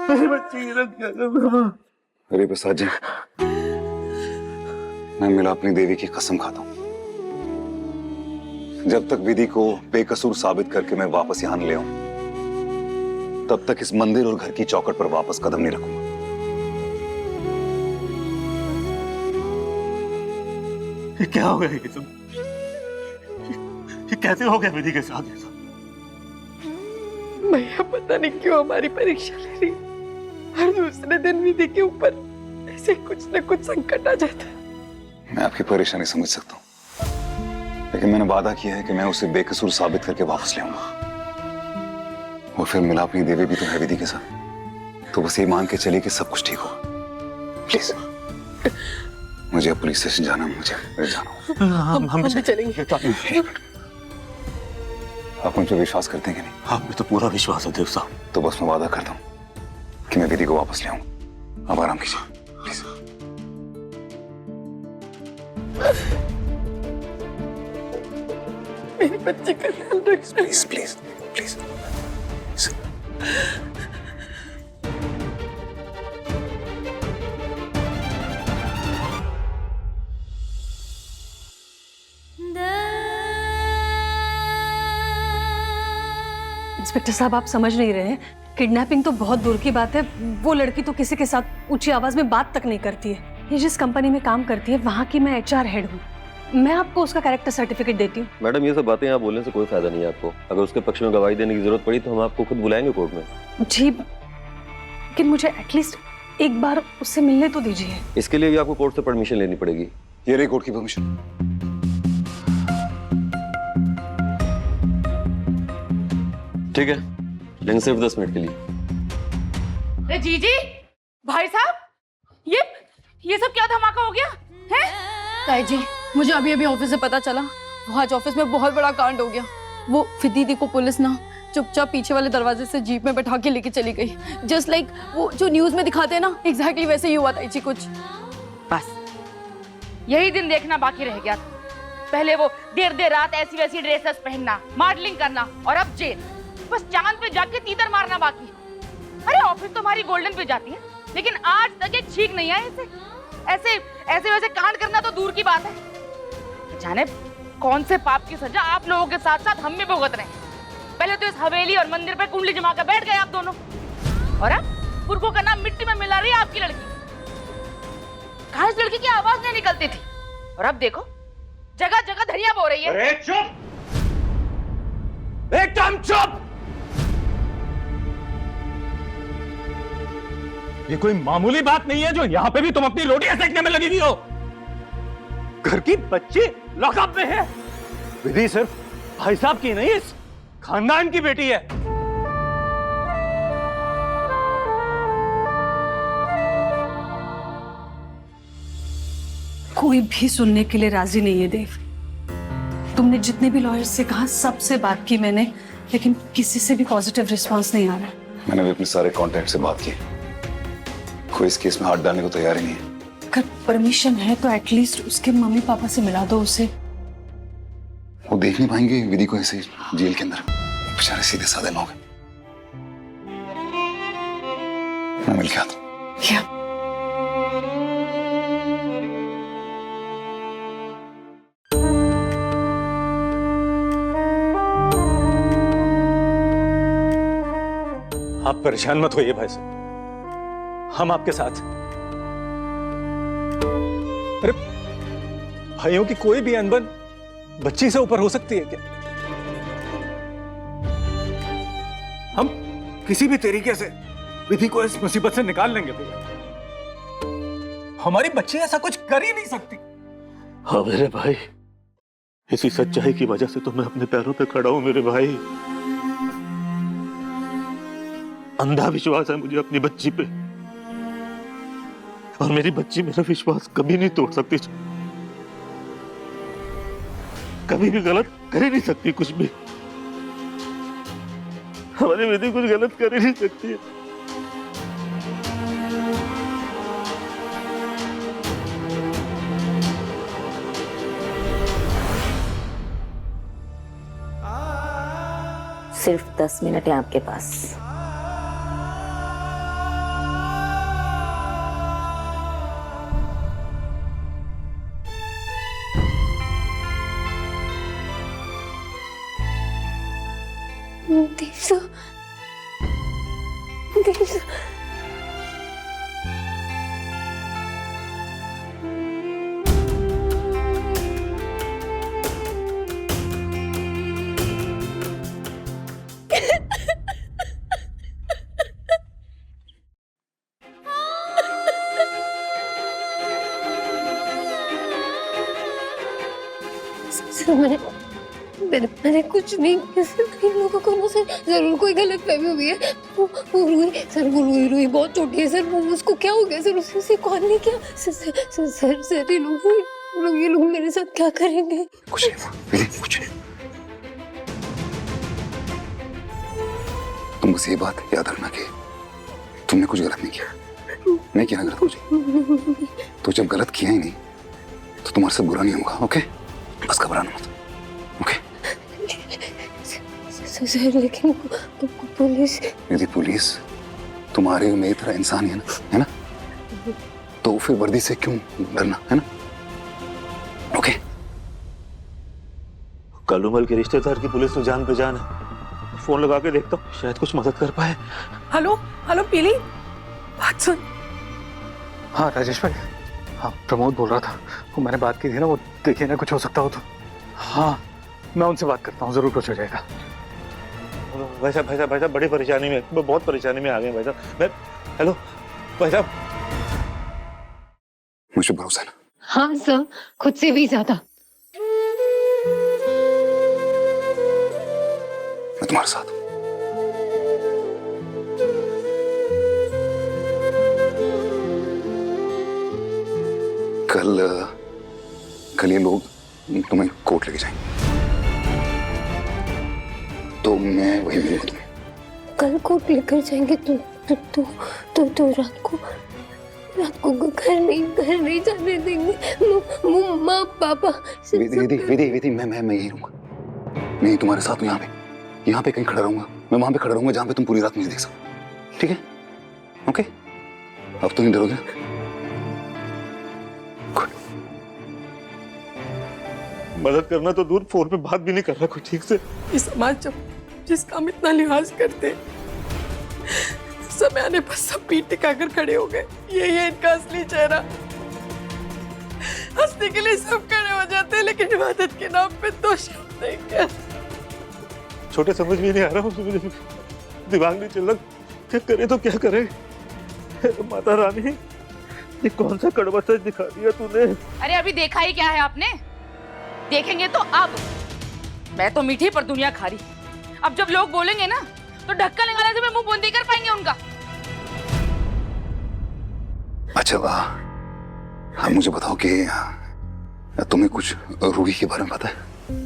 मेरी बच्ची की रक्षा करो। अरे प्रसाद जी, मैं मिलापनी देवी की कसम खाता हूं, जब तक विधि को बेकसूर साबित करके मैं वापस यहां ले आऊं, तब तक इस मंदिर और घर की चौखट पर वापस कदम नहीं रखूंगा। ये क्या हो गया? ये सब ये कैसे हो गया विधि के साथ? ये सब भैया पता नहीं क्यों हमारी परीक्षा ले रही, हर दूसरे दिन विधि के ऊपर ऐसे कुछ न कुछ संकट आ जाता है। मैं आपकी परेशानी समझ सकता हूं, लेकिन मैंने वादा किया है कि मैं उसे बेकसूर साबित करके वापस ले आऊंगा। और फिर मिलापनी देवी भी तो है विधि के साथ, तो बस ये मान के चलिए कि सब कुछ ठीक होगा। प्लीज, मुझे अब पुलिस स्टेशन जाना, मुझे जाना। हम भी चलेंगे। आप मुझ पर विश्वास करते हैं कि नहीं? आप में तो पूरा विश्वास है देव साहब। तो बस मैं वादा करता हूं कि मैं विधि को वापस ले आऊंगा। अब आराम कीजिए प्लीज। मेरी बच्ची का ख्याल रखना। Please please please. इंस्पेक्टर साहब, आप समझ नहीं रहे हैं। किडनैपिंग तो बहुत दूर की बात है, वो लड़की तो किसी के साथ ऊंची आवाज में बात तक नहीं करती है। ये जिस कंपनी में काम करती है वहाँ की मैं HR हेड हूँ। मैं आपको उसका कैरेक्टर सर्टिफिकेट देती हूँ। मैडम, ये सब बातें यहाँ बोलने से कोई फायदा नहीं है आपको। अगर उसके पक्ष में गवाही देने की जरूरत पड़ी तो हम आपको खुद बुलाएंगे कोर्ट में। जी, लेकिन मुझे एटलीस्ट एक बार उससे मिलने तो दीजिए। इसके लिए भी आपको कोर्ट से परमिशन लेनी पड़ेगी। ये रही कोर्ट की परमिशन। ठीक है, लेकिन सिर्फ 10 मिनट के लिए। जीजी, भाई साहब, ये सब क्या धमाका हो गया है? ताई जी, मुझे अभी अभी ऑफिस से पता चला, वो आज ऑफिस में बहुत बड़ा कांड हो गया। वो दीदी को पुलिस ना चुपचाप पीछे वाले दरवाजे से जीप में बैठा के लेके चली गई। जस्ट लाइक वो जो न्यूज में दिखाते हैं ना, एग्जैक्टली वैसे ही हुआ ताई जी कुछ। बस यही दिन देखना बाकी रह गया था। पहले वो देर रात ऐसी वैसी ड्रेसेस पहनना, मॉडलिंग करना, और अब जेल। बस चांद पे जाके तीतर मारना बाकी। अरे ऑफिस तो हमारी गोल्डन पे जाती है, लेकिन आज तक एक छींक नहीं आई इसे। ऐसे वैसे कांड करना तो दूर की बात है। जाने कौन से पाप की सजा आप लोगों के साथ साथ हम भी भुगत रहे हैं। पहले तो इस हवेली और मंदिर पे कुंडली जमा कर बैठ गए आप दोनों, और अब पुरखों का नाम मिट्टी में मिला रही है आपकी लड़की। कहाँ इस लड़की की आवाज नहीं निकलती थी, और अब देखो जगह जगह धरिया बो रही है। अरे चुप, एकदम चुप। ये कोई मामूली बात नहीं है जो यहाँ पे भी तुम अपनी रोटियां सेकने में लगी हुई हो। घर की बच्ची लॉकअप में है। विधि सिर्फ भाई साहब की नहीं, इस खानदान की बेटी है। कोई भी सुनने के लिए राजी नहीं है देव। तुमने जितने भी लॉयर्स से कहा, सबसे बात की मैंने, लेकिन किसी से भी पॉजिटिव रिस्पांस नहीं आ रहा। मैंने भी अपने सारे कॉन्टैक्ट से बात की, कोई इस केस में हाथ डालने को तैयार ही नहीं है। अगर परमिशन है तो एटलीस्ट उसके मम्मी पापा से मिला दो उसे। वो देख नहीं पाएंगे विधि को ऐसे जेल के अंदर। बेचारे सीधे साधे लोग हैं। मैं मिल के आता हूं। क्या? आप परेशान मत होइए भाई साहब, हम आपके साथ। अरे भाइयों की कोई भी अनबन बच्ची से ऊपर हो सकती है क्या? हम किसी भी तरीके से विधि को इस मुसीबत से निकाल लेंगे भैया। हमारी बच्ची ऐसा कुछ कर ही नहीं सकती। हाँ मेरे भाई, इसी सच्चाई की वजह से तो मैं अपने पैरों पे खड़ा हूं मेरे भाई। अंधा विश्वास है मुझे अपनी बच्ची पे, और मेरी बच्ची मेरा विश्वास कभी नहीं तोड़ सकती। कभी भी गलत कर ही नहीं सकती कुछ भी। हमारी विधि कुछ गलत कर ही नहीं सकती है। सिर्फ 10 मिनट है आपके पास। सर प्लीज सर मैंने कुछ नहीं किया सर। इन लोगों को ना सर जरूर कोई गलत फहमी हुई है। वो रूही सर, वो रूही बहुत छोटी है सर। वो उसको क्या हो गया सर? उसे कॉल नहीं किया सर। ये लोग मेरे साथ क्या करेंगे? कुछ नहीं विधि, कुछ नहीं। तुम बस ये बात याद रखना कि तुमने कुछ गलत नहीं किया। नहीं किया ना गलत मुझे। तो जब गलत किया ही नहीं तो तुम्हारे साथ बुरा नहीं होगा। ओके, बस घबराना मत। ओके सर लेकिन पुलिस, यदि पुलिस तुम्हारे और मेरी तरह इंसान ही है ना, तो फिर वर्दी से क्यों डरना, है ना? ओके। कालूमल के रिश्तेदार की पुलिस तो जान पहचान है। फोन लगा के देखता हूँ, शायद कुछ मदद कर पाए। हेलो हेलो पीली, बात सुन। हाँ राजेश भाई, हाँ प्रमोद बोल रहा था। वो मैंने बात की थी ना, वो देखिए ना कुछ हो सकता हो तो। हाँ मैं उनसे बात करता हूँ, जरूर कुछ हो जाएगा। भाई साहब बड़ी परेशानी में, बहुत परेशानी में आ गए भाई साहब। हेलो भाई साहब, मुझे भरोसा है ना? हाँ सर, खुद से भी ज्यादा। मैं तुम्हारे साथ हूं। कल ये लोग तुम्हें कोर्ट लेके जाएंगे, तो मैं वही मिलूंगा तुम्हें। कल कोर्ट लेकर जाएंगे तो रात को घर नहीं जाने देंगे। माँ पापा विधि मैं यही रहूंगा। मैं तुम्हारे साथ हूँ। यहाँ पे कहीं खड़ा रहूंगा। मैं वहां पे खड़ा रहूंगा जहां पे तुम पूरी रात मुझे देख सको। ठीक है? ओके, अब तो नहीं डरोगे? मदद करना तो दूर, फोन पे बात भी नहीं कर रहा कोई ठीक से। ये समाज जब जिसका हम इतना लिहाज करते, समय आने पर सब पीठ टिकाकर खड़े हो गए। यही है इनका असली चेहरा। हंसने के लिए सब खड़े हो जाते हैं, लेकिन इबादत के नाम पे दो शब्द नहीं कहते। छोटे समझ में नहीं आ रहा, मुझे दिमाग नहीं चल रहा, क्या करे तो क्या करे। माता रानी, ये कौन सा कड़वा सच दिखा दिया तूने। अरे अभी देखा ही क्या है आपने? देखेंगे तो अब। मैं तो मीठी पर दुनिया खारी। अब जब लोग बोलेंगे ना तो ढक्कन लगाने से मैं मुंह बंद नहीं कर पाएंगे उनका। अच्छा हाँ, मुझे बताओ कि तुम्हें कुछ रूही के बारे में पता है?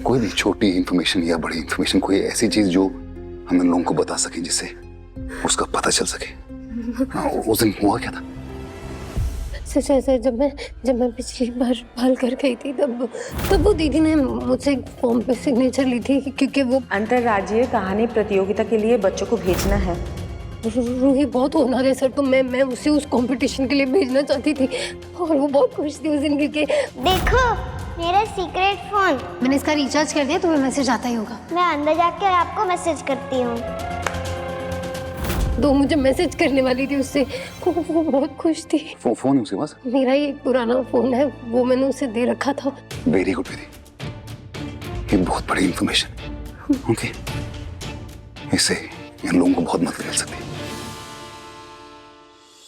कोई भी छोटी इंफॉर्मेशन या बड़ी इंफॉर्मेशन, कोई ऐसी चीज जो हम इन लोगों को बता सके जिससे उसका पता चल सके। उस दिन हुआ क्या था? सर जब मैं पिछली बार बाल कर गई थी तब वो दीदी ने मुझसे एक फॉर्म पे सिग्नेचर ली थी, क्योंकि वो अंतर्राज्यीय कहानी प्रतियोगिता के लिए बच्चों को भेजना है। रूही बहुत होनहार है सर, तो मैं उसे उस कंपटीशन के लिए भेजना चाहती थी और वो बहुत खुश थी उस दिन, क्योंकि देखो मेरा सीक्रेट फोन, मैंने इसका रिचार्ज कर दिया, तो मैसेज आता ही होगा। मैं अंदर जाके आपको मैसेज करती हूँ। तो मुझे मैसेज करने वाली थी उससे, वो बहुत खुश थी। फोन है उसके पास? मेरा ही एक पुराना फोन है, वो मैंने उसे दे रखा था। वेरी गुड विधि, ये बहुत बड़ी इंफॉर्मेशन। ओके, इससे इन लोगों को बहुत मदद मिल सकती है।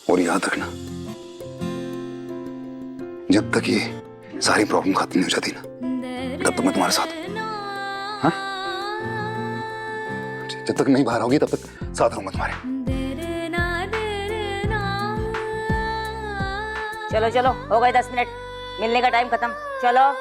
और याद रखना, जब तक ये सारी प्रॉब्लम खत्म नहीं हो जाती ना, तब तक मैं तुम्हारे साथ हूं। हाँ? जब तक नहीं बाहर होगी तब तक साथ रहूंगा तुम्हारे। चलो चलो, हो गए 10 मिनट, मिलने का टाइम खत्म। चलो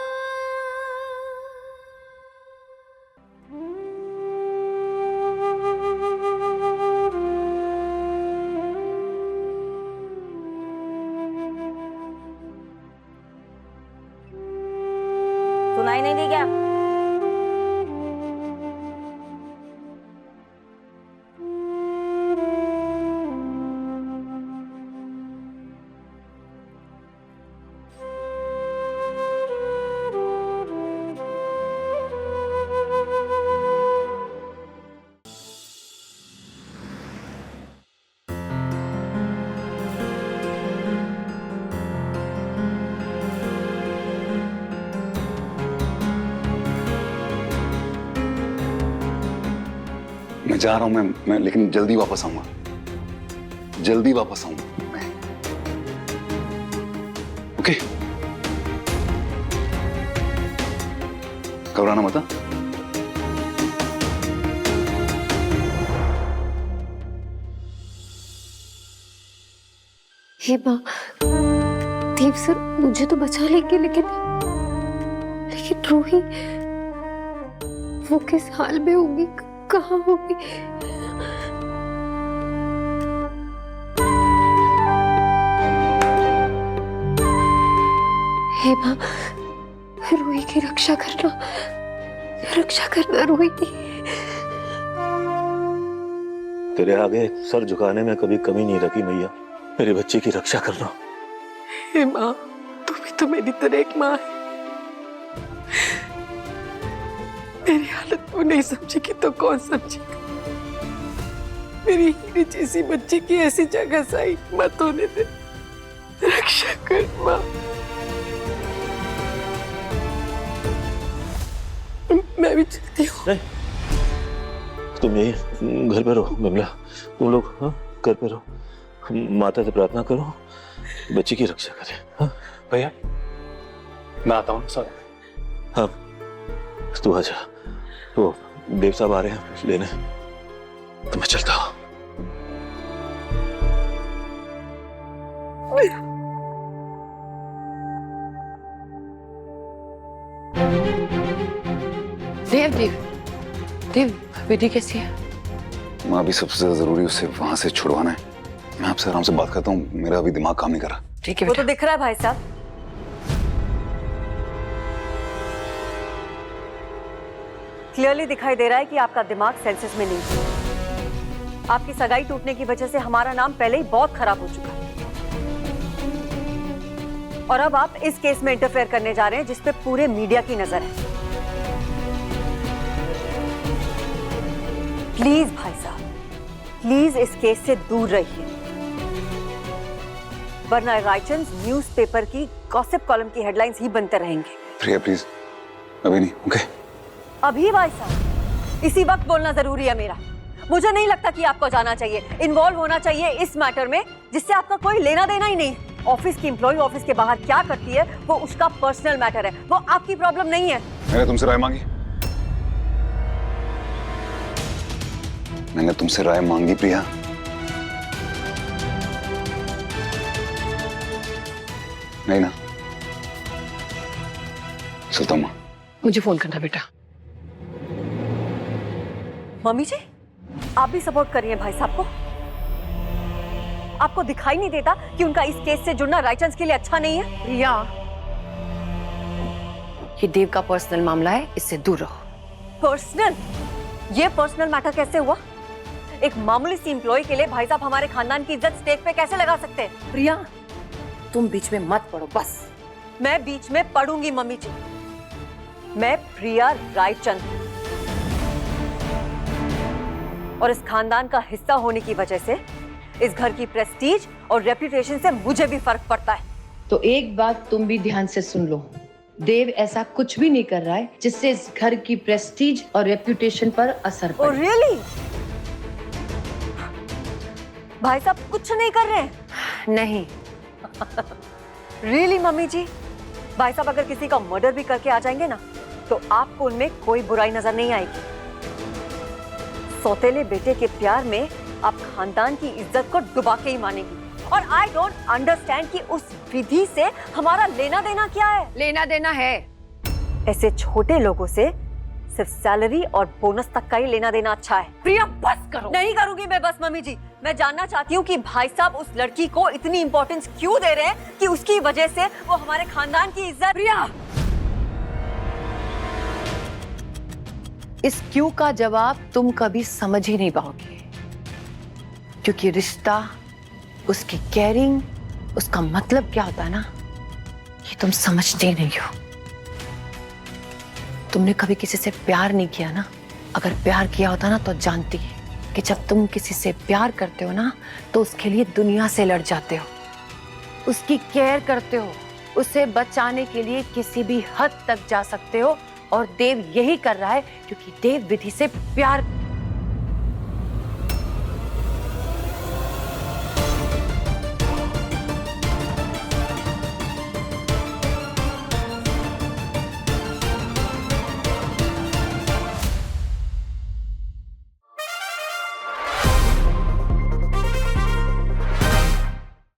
सुनाई नहीं दी क्या? जा रहा हूं मैं लेकिन जल्दी वापस आऊंगा, जल्दी वापस आऊंगा मैं। ओके, घबराना मत। हे माँ, देव सर मुझे तो बचा लेंगे, लेकिन रूही वो किस हाल में होगी, कहाँ होगी? हे माँ, रूही की रक्षा करना रूही की। तेरे आगे सर झुकाने में कभी कमी नहीं रखी मैया, मेरे बच्चे की रक्षा करना। हे माँ, तू भी तो मेरी तरह एक माँ है। मेरी हालत वो नहीं समझेगी तो कौन समझेगा? मेरी हीरे जैसी बच्ची की ऐसी जगह सही मत होने दे, रक्षा कर माँ। मैं भी चलती हूँ। तुम यही घर पे रहो बिमला, तुम लोग हाँ घर पे रहो, माता से प्रार्थना करो बच्ची की रक्षा करे। हाँ भैया मैं आता हूँ सर। हाँ तू आजा, वो देव साहब आ रहे हैं लेने, तो मैं चलता हूँ। देव बेटी कैसी है? माँ अभी सबसे ज्यादा जरूरी उससे वहां से छुड़वाना है। मैं आपसे आराम से बात करता हूँ, मेरा अभी दिमाग काम नहीं कर रहा। ठीक है वो तो दिख रहा है भाई साहब। क्लियरली दिखाई दे रहा है कि आपका दिमाग सेंसेस में नहीं है। आपकी सगाई टूटने की वजह से हमारा नाम पहले ही बहुत खराब हो चुका है, और अब आप इस केस में इंटरफेयर करने जा रहे हैं जिसपे पूरे मीडिया की नजर है। प्लीज भाई साहब, प्लीज इस केस से दूर रहिए, वरना रायचंद न्यूज़पेपर की गॉसिप कॉलम की हेडलाइंस ही बनते रहेंगे। प्रिया प्लीज, अभी नहीं। ओके अभी भाई साहब, इसी वक्त बोलना जरूरी है मेरा। मुझे नहीं लगता कि आपको जाना चाहिए, इन्वॉल्व होना चाहिए इस मैटर में जिससे आपका कोई लेना देना ही नहीं। ऑफिस की एम्प्लॉय ऑफिस के बाहर क्या करती है वो उसका पर्सनल मैटर है, वो आपकी प्रॉब्लम नहीं है। मैंने तुमसे राय मांगी, मैंने तुमसे राय मांगी प्रिया। नहीं ना, चलता हूं। मुझे फोन करना बेटा। मम्मी जी, आप भी सपोर्ट कर रही हैं भाई साहब को? आपको दिखाई नहीं देता कि उनका इस केस से जुड़ना रायचंद के लिए अच्छा नहीं है? प्रिया, ये देव का पर्सनल मामला है, इससे दूर रहो। पर्सनल? ये पर्सनल मैटर कैसे हुआ? एक मामूली सी एम्प्लॉय के लिए भाई साहब हमारे खानदान की इज्जत स्टेक पे कैसे लगा सकते हैं? प्रिया, तुम बीच में मत पड़ो बस। मैं बीच में पढ़ूंगी मम्मी जी। मैं प्रिया रायचंद, और इस खानदान का हिस्सा होने की वजह से इस घर की प्रेस्टीज और रेपुटेशन से मुझे भी फर्क पड़ता है। तो एक बात तुम भी ध्यान से सुन लो, देव ऐसा कुछ भी नहीं कर रहा है जिससे इस घर की प्रेस्टीज और रेपुटेशन पर असर पड़े। Oh, really? भाई साहब कुछ नहीं कर रहे हैं? नहीं। रियली मम्मी जी, भाई साहब अगर किसी का मर्डर भी करके आ जाएंगे ना तो आपको उनमें कोई बुराई नजर नहीं आएगी। सौतेले बेटे के प्यार में आप खानदान की इज्जत को डुबा के ही मानेंगी, और आई डोंट अंडरस्टैंड कि उस विधि से हमारा लेना देना क्या है। लेना देना है ऐसे छोटे लोगों से सिर्फ सैलरी और बोनस तक का ही लेना देना अच्छा है। प्रिया बस करो। नहीं करूंगी मैं बस मम्मी जी। मैं जानना चाहती हूँ कि भाई साहब उस लड़की को इतनी इंपॉर्टेंस क्यों दे रहे हैं कि उसकी वजह से वो हमारे खानदान की इज्जत। प्रिया, इस क्यों का जवाब तुम कभी समझ ही नहीं पाओगे, क्योंकि रिश्ता, उसकी केयरिंग, उसका मतलब क्या होता है ना, ये तुम समझते नहीं हो। तुमने कभी किसी से प्यार नहीं किया ना, अगर प्यार किया होता ना तो जानती कि जब तुम किसी से प्यार करते हो ना तो उसके लिए दुनिया से लड़ जाते हो, उसकी केयर करते हो, उसे बचाने के लिए किसी भी हद तक जा सकते हो। और देव यही कर रहा है क्योंकि देव विधि से प्यार